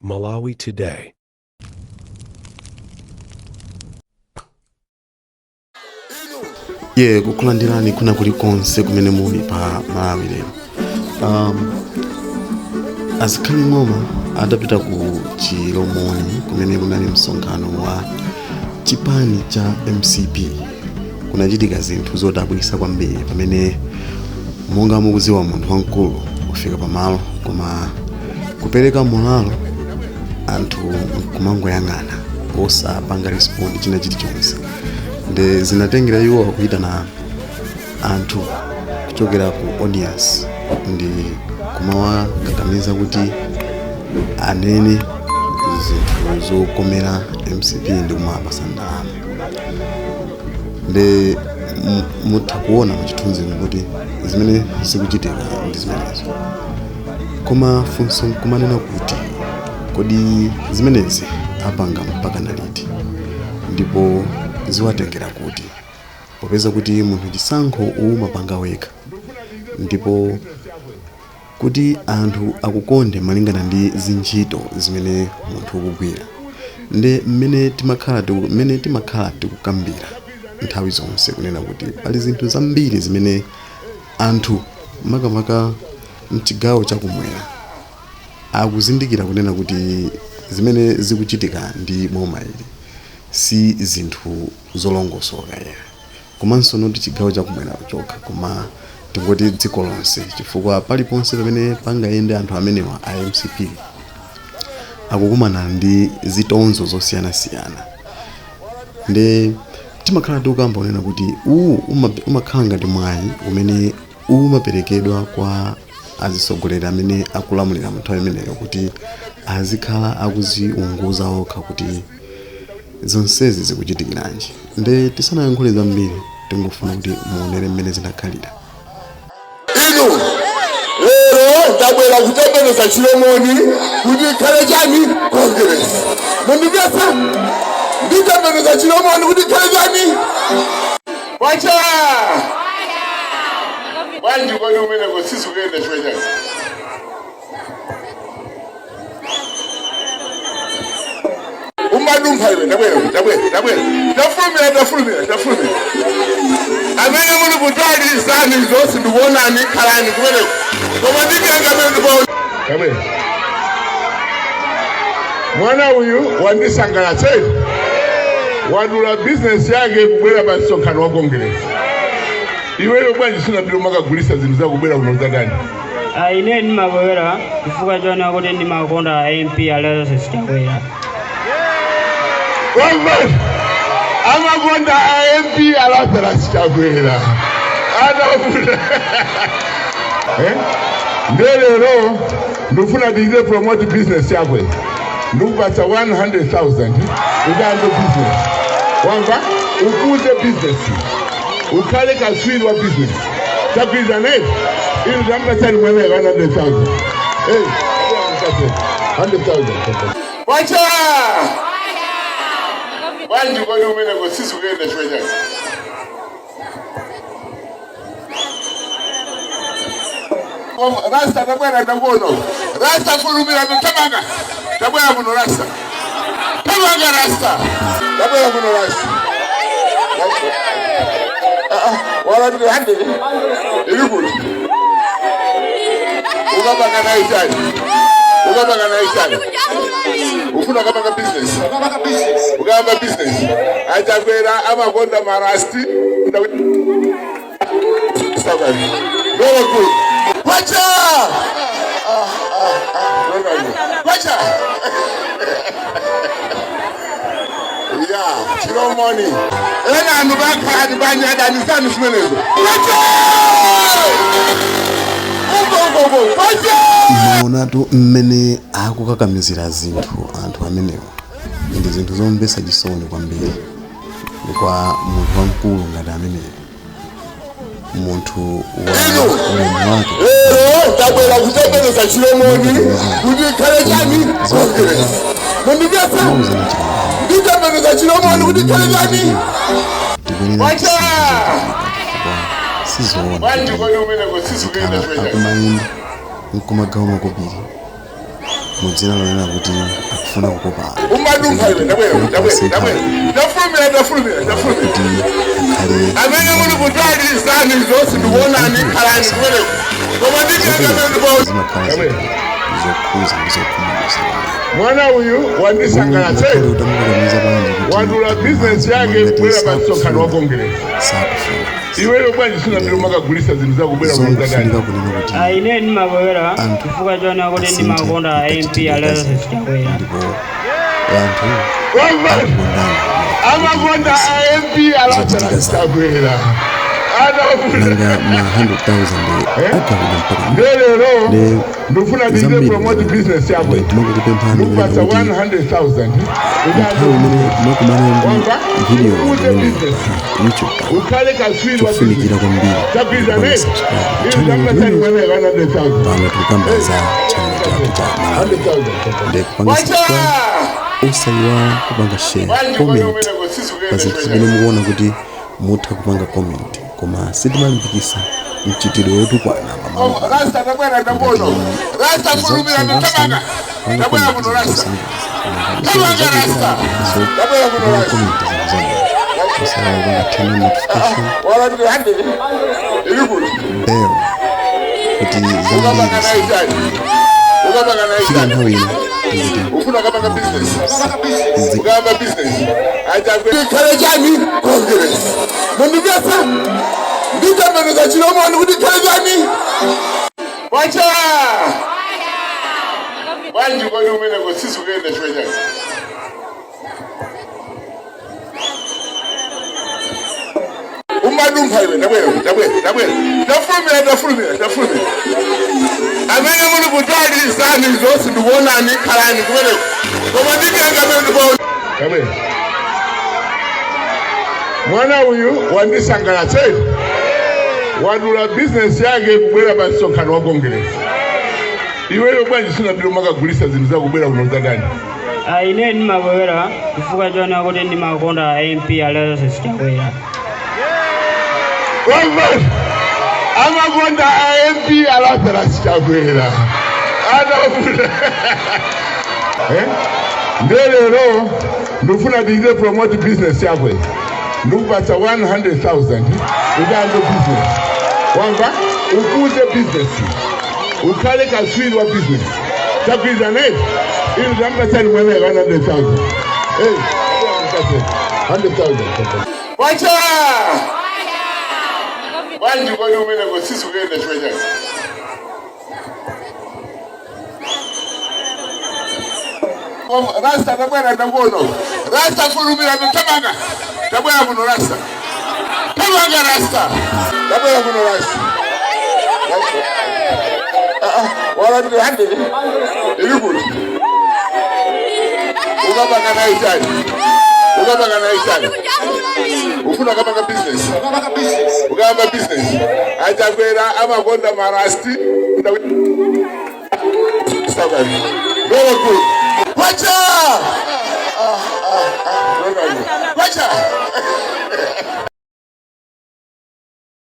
Malawi Today. Kukulandirani kuna kulikonse kumene muli pa Malawi lero. Azikhali ng'oma adapita ku Chilomoni kumene kunali msonkhano wa chipani cha MCP. Kunachitika zinthu zodabwitsa kwambiri pamene monga mukudziwa munthu wamkulu kufika pamalo koma kupereka mulalo anthu kumangoyang'ana osapanga respond china chilichonse. Nde zinatengera iwo kuyitana anthu kuchokera ku audience ndi kumawakakamiza kuti anene zinthu zokomera MCP ndi kumapasa ndalama. Nde mutha kuona muchithunzi kuti zimene zikuchitika ndi zimenezo. Koma funso kumanena kuti kodi zimenezi apanga mpaka liti ndipo ziwatengera kuti popeza kuti munthu chisankho umapanga wekha ndipo kuti anthu akukonde malingana ndi zintchito zimene munthu ukugwira. Nde mmene timakhala tikukambira nthawi zonse kunena kuti pali zinthu zambiri zimene anthu makamaka mchigawo chakumwera akuzindikira kunena kuti zimene zikuchitika ndi boma ili si zinthu zolongosoka komanso noti chigawo chakumwera chokha koma tingoti dziko lonse, chifukwa paliponse pamene pangayende anthu amenewa a MCP akukumana ndi zitonzo zosiyanasiyana. Nde timakhala tikukamba kunena kuti umakhala ngati mwayi umene umaperekedwa kwa azisogolera amene akulamulira nthawi imeneyo kuti azikhala akuziunguza okha kuti zonsezi zikuchitikiranji. Nde tisanayankhule zambiri tingofuna kuti muonere mmene zinakhalira. Inu lero ndabwera kutembeneza Chilomoni kuti ikhale chani Congress. Mundimvetsa? Nditembeneza Chilomoni kuti ikhale chani? Wacha! Wanji kodi umene kosisi kuyenda chwenye. Umadumpha iwe ndabwera. Ndafulumira. Amene muli kutali zani zonse ndikuonani khalani kumeneko. Koma ndikanga amene ndikuona. Ndabwera. Mwana uyu wandisangalatsa. Wadula business yake kubwera pa msonkhano wa Congress. Iweyo bwanji sunapita makagulisa zinthu zakubwera kuno zadani. Ine ndimabwera chifukwa chona kuti ndimakonda MP alero sitabwera. Amakonda MP alero sitabwera. Ndelero ndifuna ndize promote business yakwe. Ndikupatsa 100,000 ukambe business. Wanga ukuze business. Ukale kaswiri wa business. Takwiza neti. Ili zampa sani mwenye 100,000. Hey, 100,000. Wacha! Wanji kodi umene kosisi kuyenda chwenye. Rasta tabwera ndakuono. Rasta fulumira ntabanga. Tabwera kuno Rasta. Tabanga Rasta. Tabwera kuno Rasta. Wala ndi hande. Ilikuti. Ukabanga na itali. Ufuna kabanga business. Ukabanga business. Achakwera amakonda marasti. Sakani. Very good. Wacha! Wacha! Yeah, Chilomoni. Ena anubaka adibanya danisani simenezo. Wacha! Wacha! Maonatu mmene akukakamizira zinthu anthu amenewo ndi zinthu zomvetsa chisoni kwambiri kwa munthu wamkulu ngati ameneyo. Munthu wa wake ndabwera kutembeneza Chilomoni kuti ikhale chani Congress. Mundimvetsa? Nditembeneza Chilomoni kuti ikhale chani? Wacha! Sizoona. Wanji kodi umene kosisi kuyenda chwenye. Akumayimba nkumagawo makobiri mudzina lonena kuti akufuna kukopa umadumva iwe ndafulumira kuti akhale amene muli kutali zani zonse ndikuonani khalani kumeneko koma nditiagamenipo zimakhala zokhuza ndi zokhumudwitsa mwana uyu wandisangalatsa utamukakamiza bwanji kuti wandula bizinesi yake kubwera pa msonkhano wa kongereza sakufuna iweyo bwanji sunambiri umakagulisa zinthu zakubwera zofunika kuuzadani kunena kuti ine ndimabwera chifukwa chona kuti ndimakonda amp alero sichitakwera ndipo anthu akukondana amakonda amp alasala sitakwera nanga ma 100,000 agawira mpaka ndelero ndifuna ndize promote business yako timakukupemphani ndikupatsa kuti 100,000 nthawi imene makumana ndi video imene youtube ukhale kaswiri chofunikira kwambiri pano tikukamba za channel chathu cha Malawi ndikupanga subscribe usayiwa kupanga share comment pa zinthu zimene mukuona kuti mutha kupanga comment koma sitimalimbikisa mchitidwe wotukwana bell kuti fika nthawi ino ufuna kapanga business ukamba business kale chani kongereza mundipesa nditembeneza chilomoni kuti kale chani wacha wanji kodi umeneko sisi kuyenda chwe chani umadumva iwe ndabwera ndafulumira amene muli kutali zani zonse ndikuonani khalani kumeneko koma nditiangamenipo mwana uyu wandisangalatsa wadula bizinesi yake kubwera pa msonkhano wa kongereza iweyo bwanji sunambiri umakagulisa zinthu zakubwera kuno zadani ine ndimabwera chifukwa chona kuti ndimakonda amp alero sichitakwera amakonda amp alasala sichakwera ndelero ndifuna ndize promote business yako ndikupatsa 100,000 ukambe business wanga ukuze business ukhale kaswiri wa business chakwiza neti ili zampatsani mweneko 100,000 100,000 wacha wanji kodi umeneko sisi kuyenda chwe chani rasta tabwera ndakuona rasta fulumira tabwera kuno rasta tabwera rasta tabwera kuno rasta wala ndi hande ili kuti ukapanga nayo chani ufuna kapanga business ukamba business achakwera amakonda marasti very good wacha